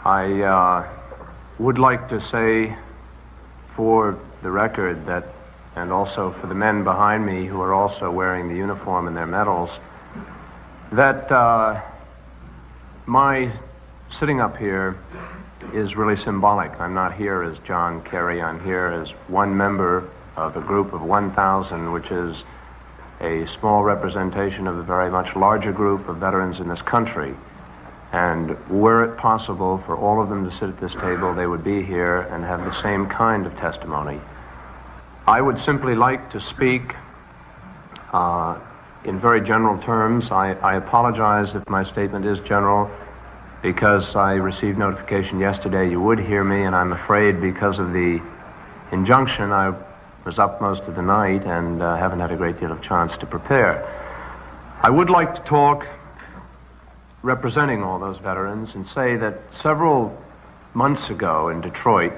I would like to say for the record that, and also for the men behind me who are also wearing the uniform and their medals, that my sitting up here is really symbolic. I'm not here as John Kerry. I'm here as one member of a group of 1,000, which is a small representation of a very much larger group of veterans in this country. And were it possible for all of them to sit at this table, they would be here and have the same kind of testimony. I would simply like to speak in very general terms. I apologize if my statement is general, because I received notification yesterday you would hear me, and I'm afraid because of the injunction I was up most of the night and haven't had a great deal of chance to prepare. I would like to talk representing all those veterans and say that several months ago in Detroit,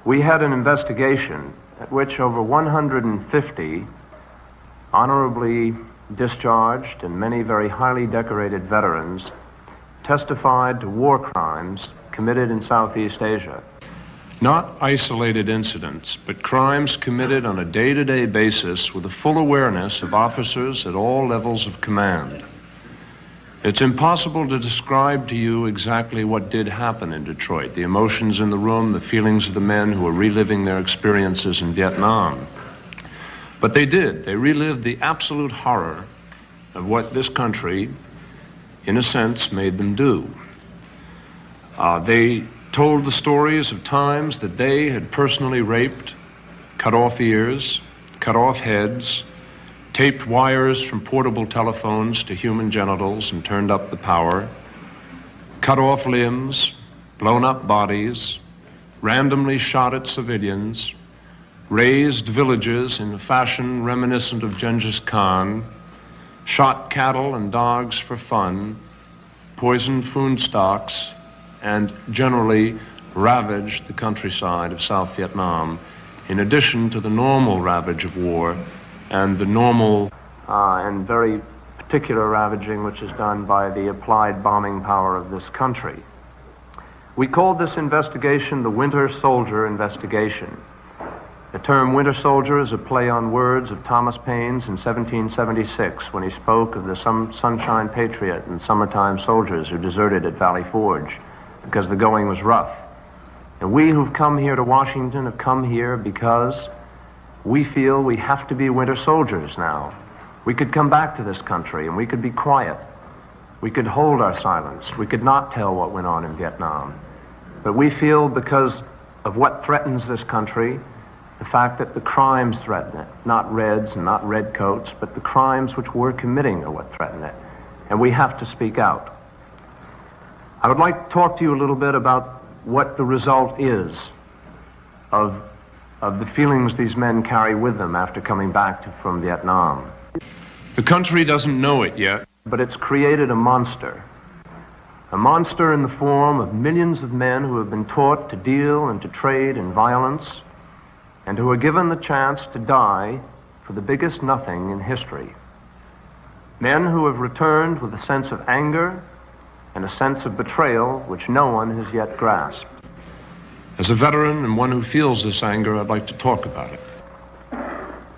we had an investigation at which over 150 honorably discharged and many very highly decorated veterans testified to war crimes committed in Southeast Asia. Not isolated incidents, but crimes committed on a day-to-day basis with the full awareness of officers at all levels of command. It's impossible to describe to you exactly what did happen in Detroit, the emotions in the room, the feelings of the men who were reliving their experiences in Vietnam. But they did. They relived the absolute horror of what this country, in a sense, made them do. They told the stories of times that they had personally raped, cut off ears, cut off heads, taped wires from portable telephones to human genitals and turned up the power, cut off limbs, blown up bodies, randomly shot at civilians, razed villages in a fashion reminiscent of Genghis Khan, shot cattle and dogs for fun, poisoned food stocks, and generally ravaged the countryside of South Vietnam, in addition to the normal ravage of war and the normal and very particular ravaging which is done by the applied bombing power of this country. We called this investigation the Winter Soldier Investigation. The term Winter Soldier is a play on words of Thomas Paine's in 1776 when he spoke of the Sunshine Patriot and summertime soldiers who deserted at Valley Forge because the going was rough. And we who've come here to Washington have come here because we feel we have to be winter soldiers now. We could come back to this country and we could be quiet. We could hold our silence. We could not tell what went on in Vietnam. But we feel because of what threatens this country, the fact that the crimes threaten it, not reds and not redcoats, but the crimes which we're committing are what threaten it. And we have to speak out. I would like to talk to you a little bit about what the result is of the feelings these men carry with them after coming back from Vietnam. The country doesn't know it yet, but it's created a monster in the form of millions of men who have been taught to deal and to trade in violence, and who are given the chance to die for the biggest nothing in history. Men who have returned with a sense of anger and a sense of betrayal which no one has yet grasped. As a veteran and one who feels this anger, I'd like to talk about it.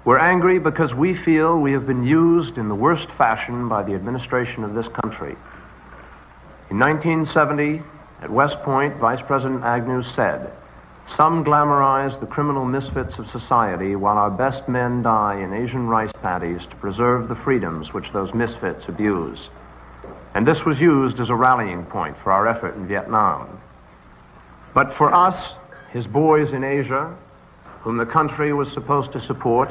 We're angry because we feel we have been used in the worst fashion by the administration of this country. In 1970, at West Point, Vice President Agnew said, "Some glamorize the criminal misfits of society while our best men die in Asian rice paddies to preserve the freedoms which those misfits abuse." And this was used as a rallying point for our effort in Vietnam. But for us, his boys in Asia, whom the country was supposed to support,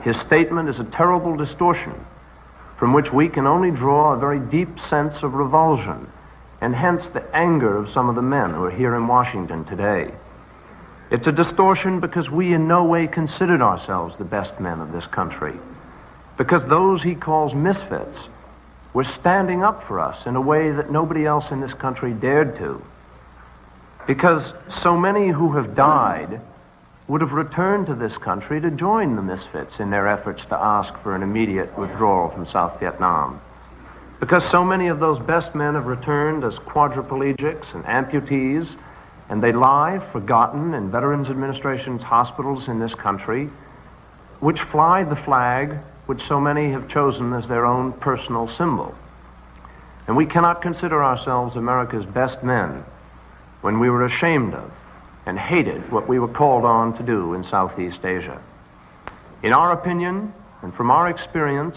his statement is a terrible distortion from which we can only draw a very deep sense of revulsion, and hence the anger of some of the men who are here in Washington today. It's a distortion because we in no way considered ourselves the best men of this country, because those he calls misfits were standing up for us in a way that nobody else in this country dared to. Because so many who have died would have returned to this country to join the misfits in their efforts to ask for an immediate withdrawal from South Vietnam. because so many of those best men have returned as quadriplegics and amputees, and they lie forgotten in Veterans Administration's hospitals in this country, which fly the flag which so many have chosen as their own personal symbol. And we cannot consider ourselves America's best men when we were ashamed of and hated what we were called on to do in Southeast Asia. In our opinion, and from our experience,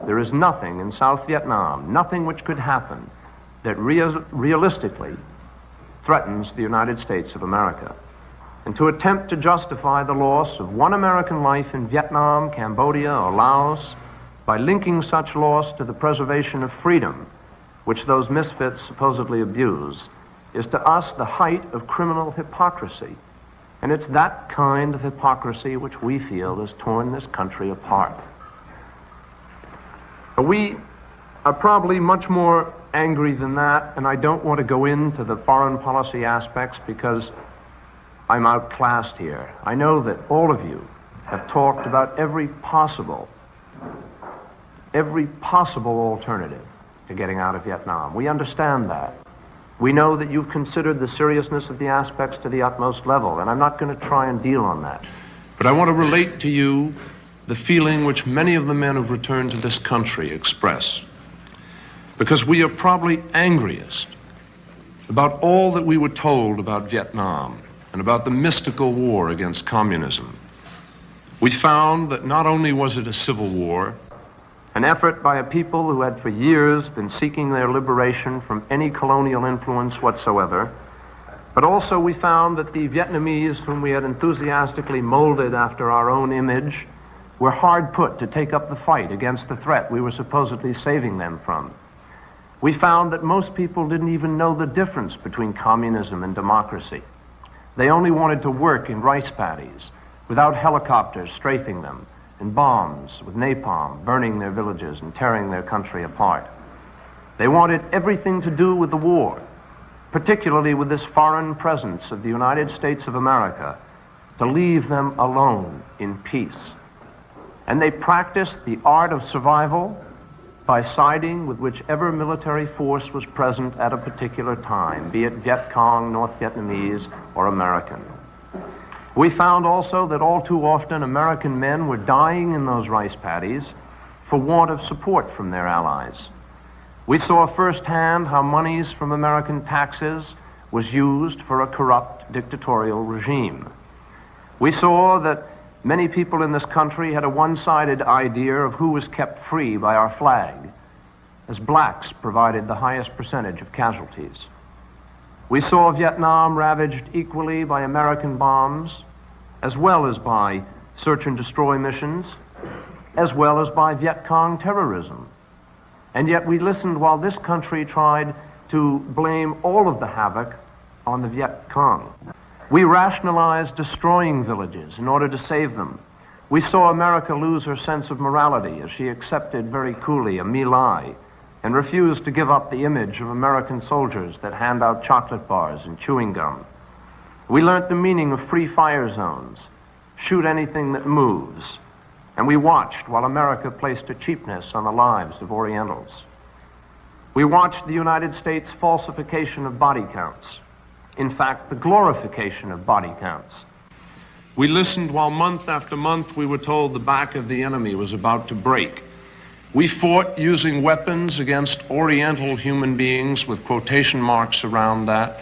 there is nothing in South Vietnam, nothing which could happen that realistically threatens the United States of America. And to attempt to justify the loss of one American life in Vietnam, Cambodia, or Laos by linking such loss to the preservation of freedom, which those misfits supposedly abuse, is to us the height of criminal hypocrisy. And it's that kind of hypocrisy which we feel has torn this country apart. We are probably much more angry than that, and I don't want to go into the foreign policy aspects because I'm outclassed here. I know that all of you have talked about every possible alternative to getting out of Vietnam. We understand that. We know that you've considered the seriousness of the aspects to the utmost level, and I'm not going to try and deal on that. But I want to relate to you the feeling which many of the men who've returned to this country express. Because we are probably angriest about all that we were told about Vietnam and about the mystical war against communism. We found that not only was it a civil war, an effort by a people who had for years been seeking their liberation from any colonial influence whatsoever, but also we found that the Vietnamese, whom we had enthusiastically molded after our own image, were hard put to take up the fight against the threat we were supposedly saving them from. We found that most people didn't even know the difference between communism and democracy. They only wanted to work in rice paddies, without helicopters strafing them, and bombs with napalm burning their villages and tearing their country apart. They wanted everything to do with the war, particularly with this foreign presence of the United States of America, to leave them alone in peace. And they practiced the art of survival by siding with whichever military force was present at a particular time, be it Viet Cong, North Vietnamese, or American. We found also that all too often American men were dying in those rice paddies for want of support from their allies. We saw firsthand how monies from American taxes was used for a corrupt dictatorial regime. We saw that many people in this country had a one-sided idea of who was kept free by our flag, as blacks provided the highest percentage of casualties. We saw Vietnam ravaged equally by American bombs, as well as by search and destroy missions, as well as by Viet Cong terrorism. And yet we listened while this country tried to blame all of the havoc on the Viet Cong. We rationalized destroying villages in order to save them. We saw America lose her sense of morality as she accepted very coolly a My Lai and refused to give up the image of American soldiers that hand out chocolate bars and chewing gum. We learned the meaning of free fire zones, shoot anything that moves, and we watched while America placed a cheapness on the lives of Orientals. We watched the United States' falsification of body counts. In fact, the glorification of body counts. We listened while month after month we were told the back of the enemy was about to break. We fought using weapons against Oriental human beings with quotation marks around that.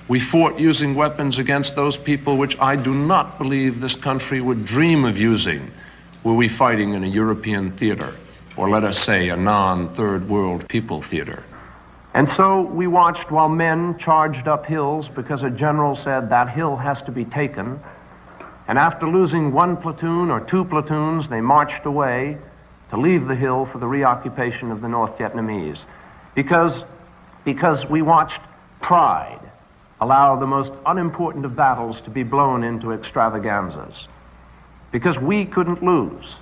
We fought using weapons against those people which I do not believe this country would dream of using were we fighting in a European theater, or let us say a non-third world people theater. And so we watched while men charged up hills because a general said that hill has to be taken. And after losing one platoon or two platoons, they marched away to leave the hill for the reoccupation of the North Vietnamese. Because we watched pride allow the most unimportant of battles to be blown into extravaganzas. Because we couldn't lose,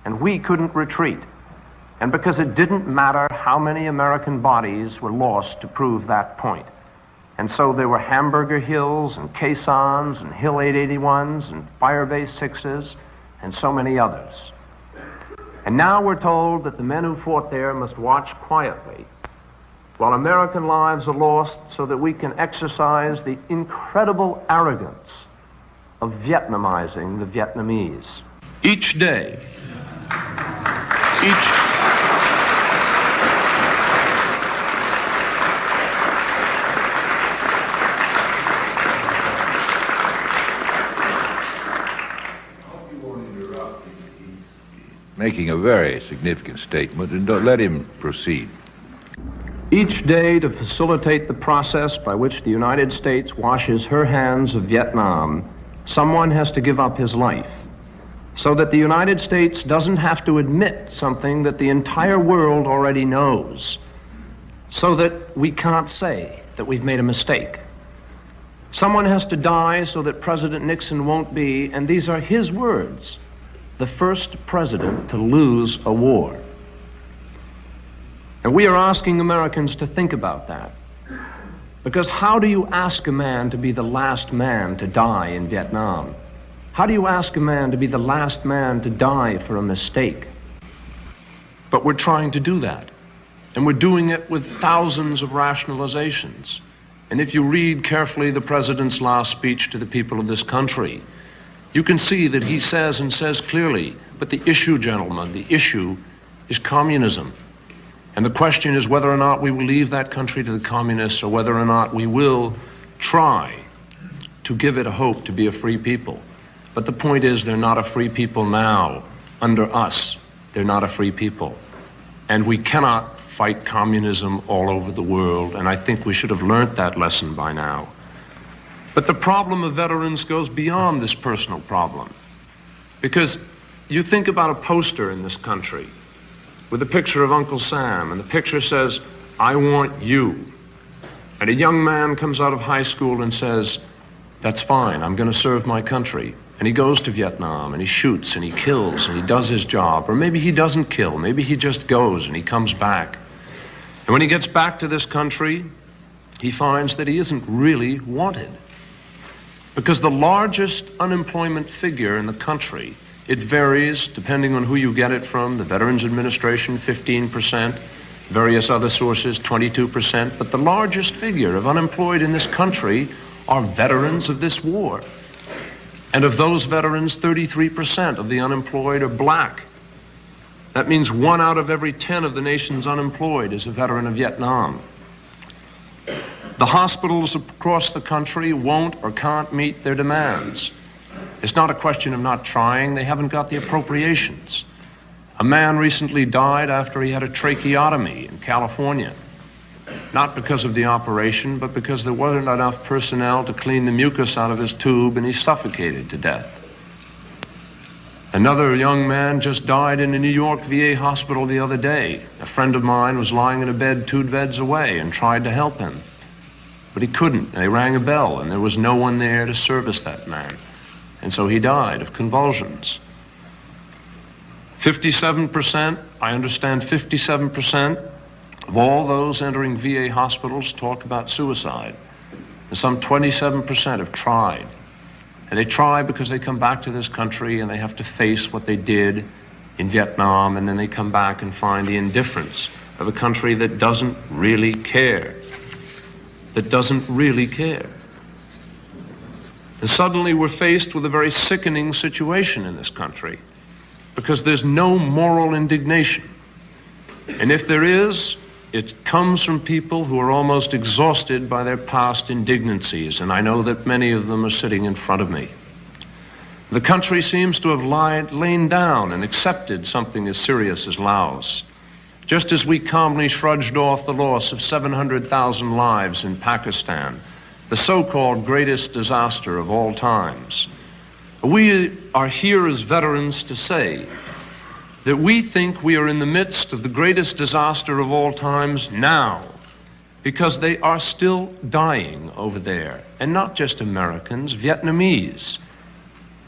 and we couldn't retreat. And because it didn't matter how many American bodies were lost to prove that point. And so there were Hamburger Hills and caissons and Hill 881s and Firebase 6s and so many others. And now we're told that the men who fought there must watch quietly while American lives are lost so that we can exercise the incredible arrogance of Vietnamizing the Vietnamese. Each day, making a very significant statement, and don't let him proceed. Each day, to facilitate the process by which the United States washes her hands of Vietnam, someone has to give up his life, so that the United States doesn't have to admit something that the entire world already knows, so that we can't say that we've made a mistake. Someone has to die so that President Nixon won't be, and these are his words, the first president to lose a war. And we are asking Americans to think about that. Because how do you ask a man to be the last man to die in Vietnam? How do you ask a man to be the last man to die for a mistake? But we're trying to do that. And we're doing it with thousands of rationalizations. And if you read carefully the president's last speech to the people of this country, you can see that he says and says clearly, but the issue, gentlemen, the issue is communism. And the question is whether or not we will leave that country to the communists or whether or not we will try to give it a hope to be a free people. But the point is they're not a free people now. Under us, they're not a free people. And we cannot fight communism all over the world, and I think we should have learned that lesson by now. But the problem of veterans goes beyond this personal problem. Because you think about a poster in this country with a picture of Uncle Sam, and the picture says, "I want you." And a young man comes out of high school and says, "That's fine, I'm going to serve my country." And he goes to Vietnam, and he shoots, and he kills, and he does his job. Or maybe he doesn't kill, maybe he just goes, and he comes back. And when he gets back to this country, he finds that he isn't really wanted. Because the largest unemployment figure in the country, it varies depending on who you get it from, the Veterans Administration, 15%, various other sources, 22%, but the largest figure of unemployed in this country are veterans of this war. And of those veterans, 33% of the unemployed are black. That means 1 out of every 10 of the nation's unemployed is a veteran of Vietnam. The hospitals across the country won't or can't meet their demands. It's not a question of not trying, they haven't got the appropriations. A man recently died after he had a tracheotomy in California. Not because of the operation, but because there wasn't enough personnel to clean the mucus out of his tube, and he suffocated to death. Another young man just died in a New York VA hospital the other day. A friend of mine was lying in a bed 2 beds away and tried to help him. But he couldn't. They rang a bell, and there was no one there to service that man. And so he died of convulsions. 57%, I understand 57% of all those entering VA hospitals talk about suicide. And some 27% have tried. And they try because they come back to this country and they have to face what they did in Vietnam, and then they come back and find the indifference of a country that doesn't really care. That doesn't really care. And suddenly we're faced with a very sickening situation in this country because there's no moral indignation. And if there is, it comes from people who are almost exhausted by their past indignancies, and I know that many of them are sitting in front of me. The country seems to have lain down and accepted something as serious as Laos. Just as we calmly shrugged off the loss of 700,000 lives in Pakistan, the so-called greatest disaster of all times. We are here as veterans to say that we think we are in the midst of the greatest disaster of all times now, because they are still dying over there, and not just Americans, Vietnamese.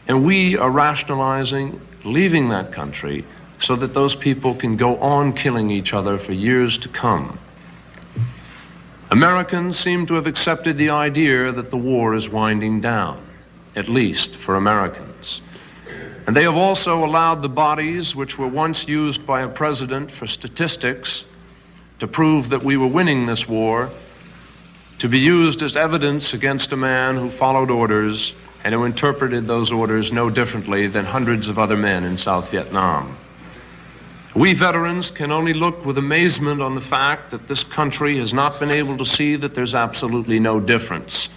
And we are rationalizing leaving that country so that those people can go on killing each other for years to come. Americans seem to have accepted the idea that the war is winding down, at least for Americans. And they have also allowed the bodies which were once used by a president for statistics to prove that we were winning this war to be used as evidence against a man who followed orders and who interpreted those orders no differently than hundreds of other men in South Vietnam. We veterans can only look with amazement on the fact that this country has not been able to see that there's absolutely no difference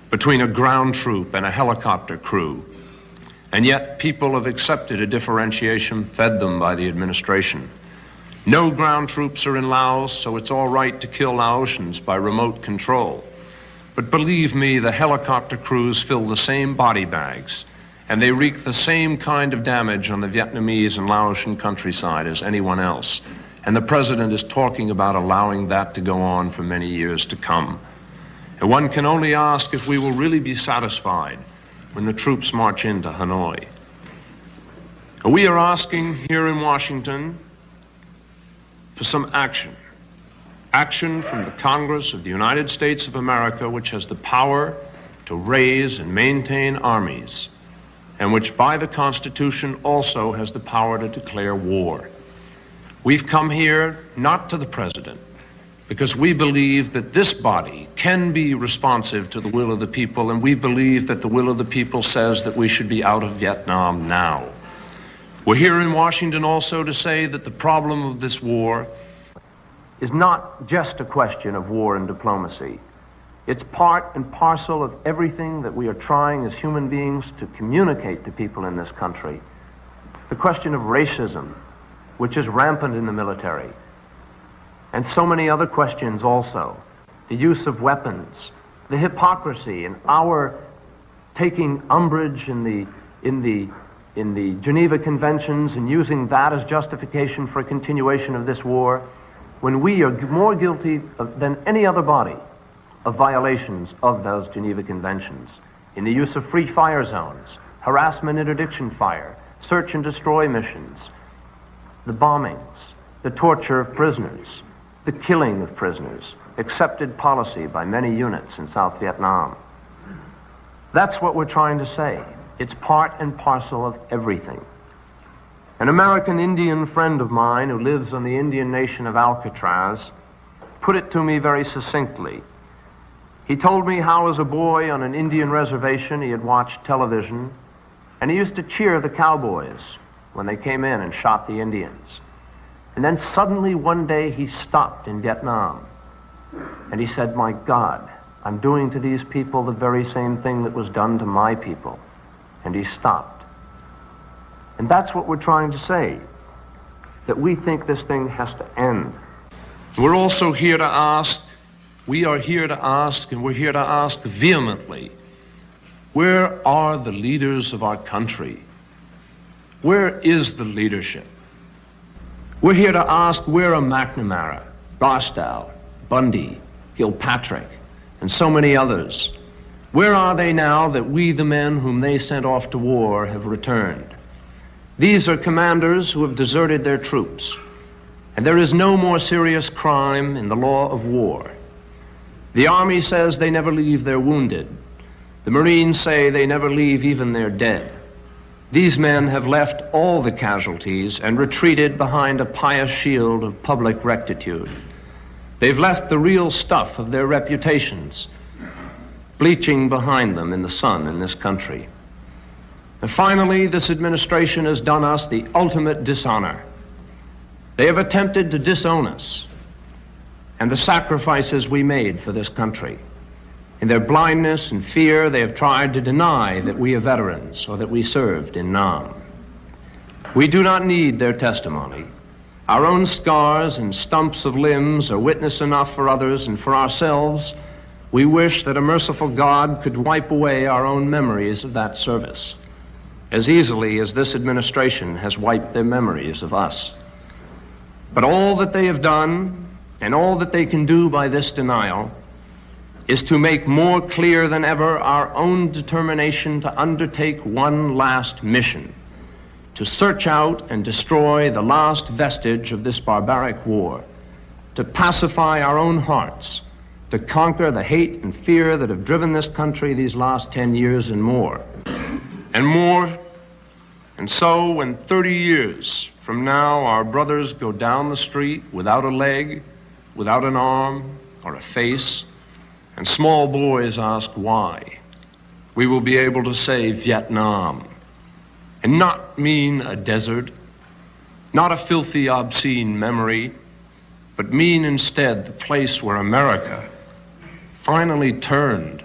between a ground troop and a helicopter crew. And yet people have accepted a differentiation fed them by the administration. No ground troops are in Laos, so it's all right to kill Laotians by remote control. But believe me, the helicopter crews fill the same body bags, and they wreak the same kind of damage on the Vietnamese and Laotian countryside as anyone else. And the president is talking about allowing that to go on for many years to come. And one can only ask if we will really be satisfied when the troops march into Hanoi. We are asking here in Washington for some action. Action from the Congress of the United States of America, which has the power to raise and maintain armies, and which by the Constitution also has the power to declare war. We've come here not to the president, because we believe that this body can be responsive to the will of the people, and we believe that the will of the people says that we should be out of Vietnam now. We're here in Washington also to say that the problem of this war is not just a question of war and diplomacy. It's part and parcel of everything that we are trying as human beings to communicate to people in this country. The question of racism, which is rampant in the military, and so many other questions also. The use of weapons, the hypocrisy in our taking umbrage in the Geneva Conventions and using that as justification for a continuation of this war, when we are more guilty than any other body of violations of those Geneva Conventions, in the use of free fire zones, harassment, interdiction fire, search and destroy missions, the bombings, the torture of prisoners, the killing of prisoners, accepted policy by many units in South Vietnam. That's what we're trying to say. It's part and parcel of everything. An American Indian friend of mine who lives on the Indian nation of Alcatraz put it to me very succinctly. He told me how as a boy on an Indian reservation he had watched television, and he used to cheer the cowboys when they came in and shot the Indians. And then suddenly one day he stopped in Vietnam, and he said, "My God, I'm doing to these people the very same thing that was done to my people." And he stopped. And that's what we're trying to say, that we think this thing has to end. We're also here to ask, we are here to ask, and we're here to ask vehemently, where are the leaders of our country? Where is the leadership? We're here to ask, where are McNamara, Barstow, Bundy, Gilpatrick, and so many others? Where are they now that we, the men whom they sent off to war, have returned? These are commanders who have deserted their troops, and there is no more serious crime in the law of war. The Army says they never leave their wounded. The Marines say they never leave even their dead. These men have left all the casualties and retreated behind a pious shield of public rectitude. They've left the real stuff of their reputations bleaching behind them in the sun in this country. And finally, this administration has done us the ultimate dishonor. They have attempted to disown us and the sacrifices we made for this country. In their blindness and fear, they have tried to deny that we are veterans or that we served in Nam. We do not need their testimony. Our own scars and stumps of limbs are witness enough for others, and for ourselves, we wish that a merciful God could wipe away our own memories of that service, as easily as this administration has wiped their memories of us. But all that they have done, and all that they can do by this denial, is to make more clear than ever our own determination to undertake one last mission, to search out and destroy the last vestige of this barbaric war, to pacify our own hearts, to conquer the hate and fear that have driven this country these last 10 years and more. And more, And so when 30 years from now our brothers go down the street without a leg, without an arm or a face, and small boys ask why, we will be able to say Vietnam, and not mean a desert, not a filthy, obscene memory, but mean instead the place where America finally turned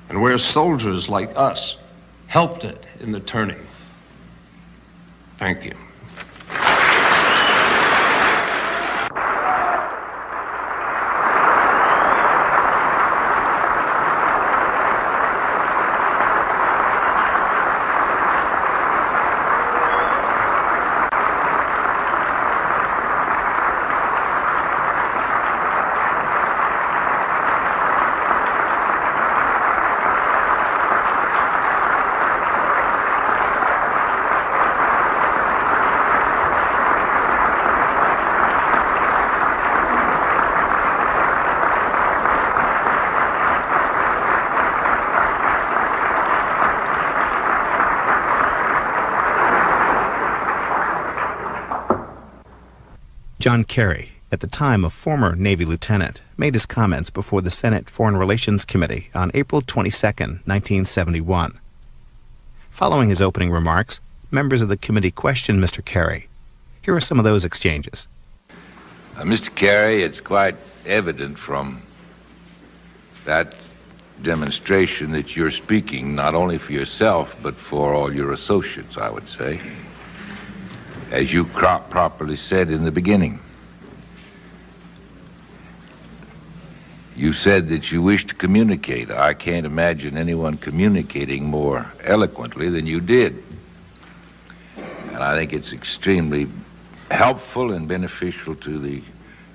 and where soldiers like us helped it in the turning. Thank you. John Kerry, at the time a former Navy lieutenant, made his comments before the Senate Foreign Relations Committee on April 22, 1971. Following his opening remarks, members of the committee questioned Mr. Kerry. Here are some of those exchanges. Mr. Kerry, it's quite evident from that demonstration that you're speaking not only for yourself, but for all your associates, I would say, as you properly said in the beginning. You said that you wish to communicate. I can't imagine anyone communicating more eloquently than you did. And I think it's extremely helpful and beneficial to the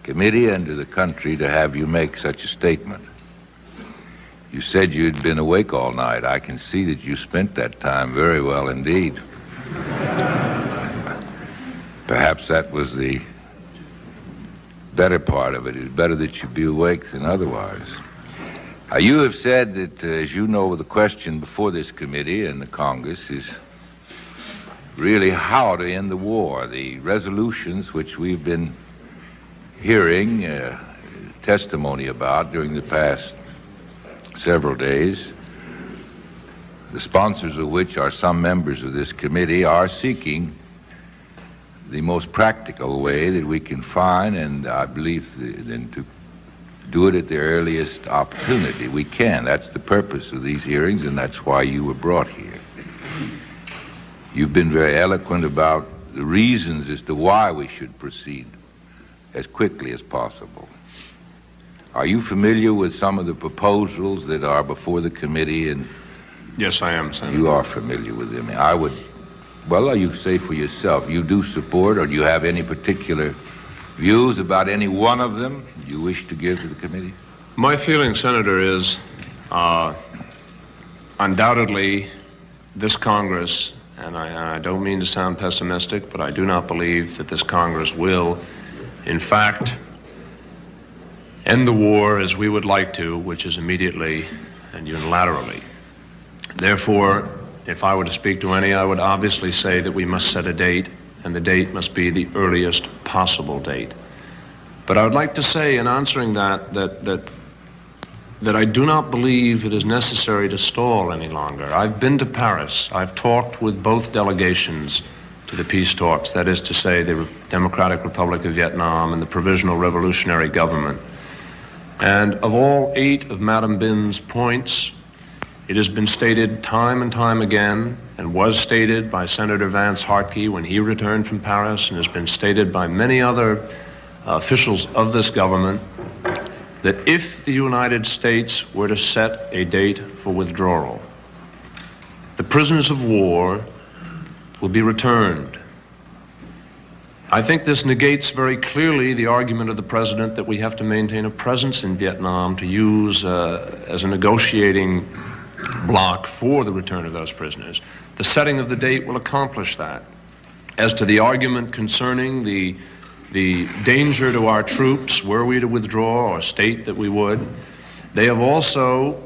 committee and to the country to have you make such a statement. You said you'd been awake all night. I can see that you spent that time very well indeed. Perhaps that was the better part of it. It's better that you be awake than otherwise. You have said that, as you know, the question before this committee and the Congress is really how to end the war. The resolutions which we've been hearing testimony about during the past several days, the sponsors of which are some members of this committee, are seeking the most practical way that we can find, and I believe then to do it at the earliest opportunity we can. That's the purpose of these hearings, and that's why you were brought here. You've been very eloquent about the reasons as to why we should proceed as quickly as possible. Are you familiar with some of the proposals that are before the committee? And yes, I am, Senator. You are familiar with them. I would, well, you say for yourself, you do support, or do you have any particular views about any one of them you wish to give to the committee? My feeling, Senator, is undoubtedly this Congress, and I don't mean to sound pessimistic, but I do not believe that this Congress will, in fact, end the war as we would like to, which is immediately and unilaterally. Therefore, if I were to speak to any, I would obviously say that we must set a date, and the date must be the earliest possible date. But I would like to say in answering that I do not believe it is necessary to stall any longer. I've been to Paris. I've talked with both delegations to the peace talks, that is to say the Democratic Republic of Vietnam and the Provisional Revolutionary Government. And of all 8 of Madam Bin's points, it has been stated time and time again, and was stated by Senator Vance Hartke when he returned from Paris, and has been stated by many other officials of this government, that if the United States were to set a date for withdrawal, the prisoners of war will be returned. I think this negates very clearly the argument of the president that we have to maintain a presence in Vietnam to use as a negotiating block for the return of those prisoners. The setting of the date will accomplish that. As to the argument concerning the danger to our troops were we to withdraw or state that we would, they have also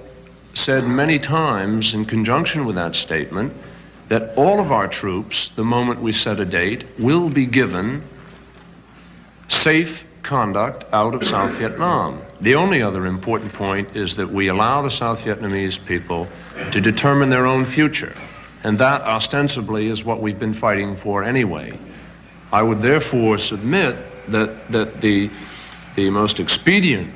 said many times in conjunction with that statement that all of our troops, the moment we set a date, will be given safe conduct out of South Vietnam. The only other important point is that we allow the South Vietnamese people to determine their own future, and that ostensibly is what we've been fighting for anyway. I would therefore submit that the most expedient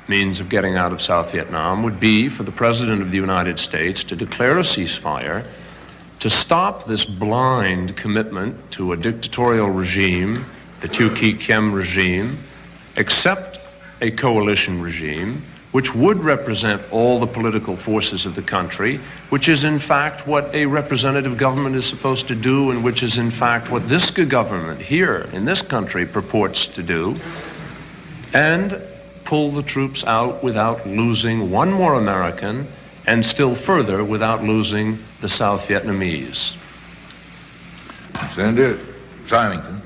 means of getting out of South Vietnam would be for the President of the United States to declare a ceasefire, to stop this blind commitment to a dictatorial regime, the Tu Qui Kiem regime, accept a coalition regime, which would represent all the political forces of the country, which is in fact what a representative government is supposed to do, and which is in fact what this government here in this country purports to do, and pull the troops out without losing one more American, and still further without losing the South Vietnamese. Senator Symington.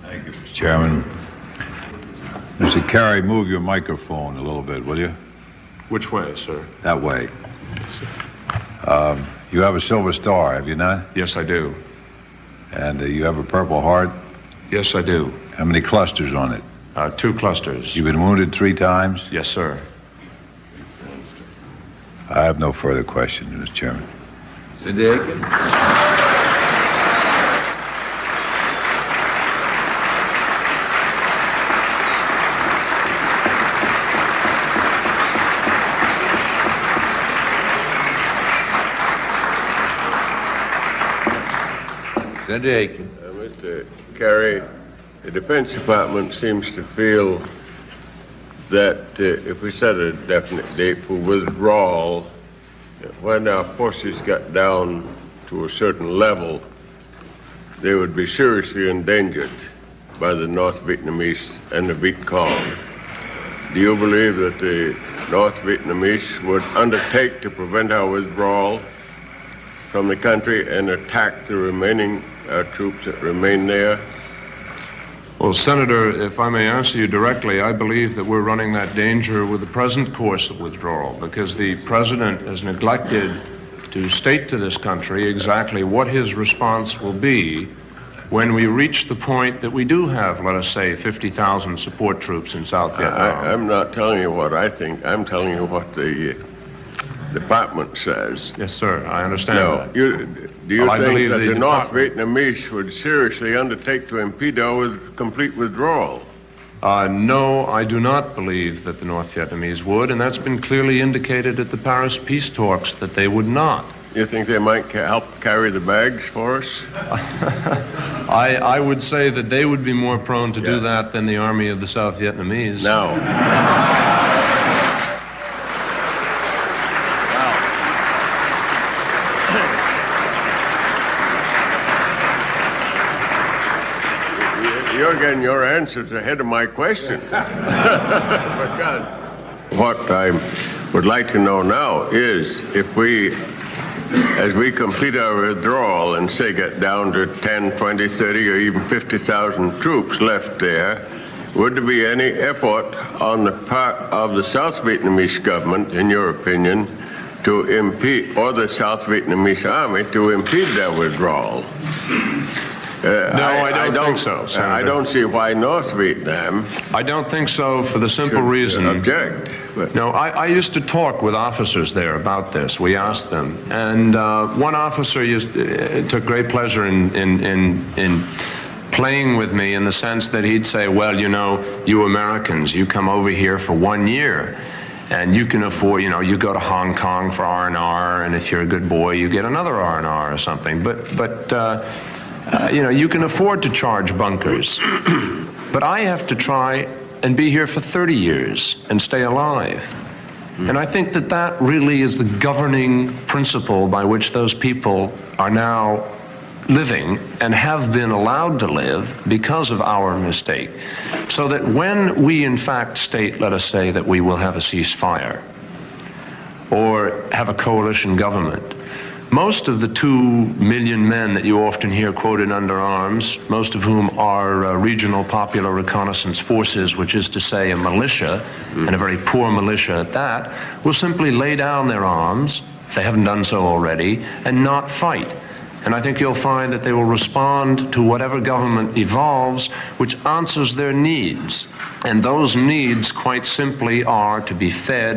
Thank you, Mr. Chairman. Mr. Kerry, move your microphone a little bit, will you? Which way, sir? That way. You have a Silver Star, have you not? Yes, I do. And you have a Purple Heart? Yes, I do. How many clusters on it? 2 clusters. You've been wounded 3 times? Yes, sir. I have no further questions, Mr. Chairman. Senator Aiken. Senator Aiken. Mr. Kerry, the Defense Department seems to feel that if we set a definite date for withdrawal, when our forces got down to a certain level, they would be seriously endangered by the North Vietnamese and the Viet Cong. Do you believe that the North Vietnamese would undertake to prevent our withdrawal from the country and attack the remaining troops that remain there? Well, Senator, if I may answer you directly, I believe that we're running that danger with the present course of withdrawal, because the President has neglected to state to this country exactly what his response will be when we reach the point that we do have, let us say, 50,000 support troops in South Vietnam. I'm not telling you what I think. I'm telling you what the department says. Yes, sir. I understand that. Do you think that the North Vietnamese would seriously undertake to impede our complete withdrawal? No, I do not believe that the North Vietnamese would, and that's been clearly indicated at the Paris peace talks that they would not. You think they might help carry the bags for us? I would say that they would be more prone to do that than the army of the South Vietnamese. Now, you're getting your answers ahead of my question. Because what I would like to know now is if we, as we complete our withdrawal and say get down to 10, 20, 30, or even 50,000 troops left there, would there be any effort on the part of the South Vietnamese government, in your opinion, to impede, or the South Vietnamese army, to impede their withdrawal? I don't think so, Senator. I don't see why North Vietnam. I don't think so for the simple reason. Object. But. No, I used to talk with officers there about this. We asked them, and one officer took great pleasure in playing with me in the sense that he'd say, "Well, you know, you Americans, you come over here for 1 year." And you can afford, you know, you go to Hong Kong for R&R, and if you're a good boy, you get another R&R or something. But you know, you can afford to charge bunkers. But I have to try and be here for 30 years and stay alive. And I think that that really is the governing principle by which those people are now living and have been allowed to live because of our mistake. So that when we in fact state, let us say, that we will have a ceasefire or have a coalition government, most of the 2 million men that you often hear quoted under arms, most of whom are regional popular reconnaissance forces, which is to say a militia, and a very poor militia at that, will simply lay down their arms if they haven't done so already, and not fight. And I think you'll find that they will respond to whatever government evolves, which answers their needs. And those needs, quite simply, are to be fed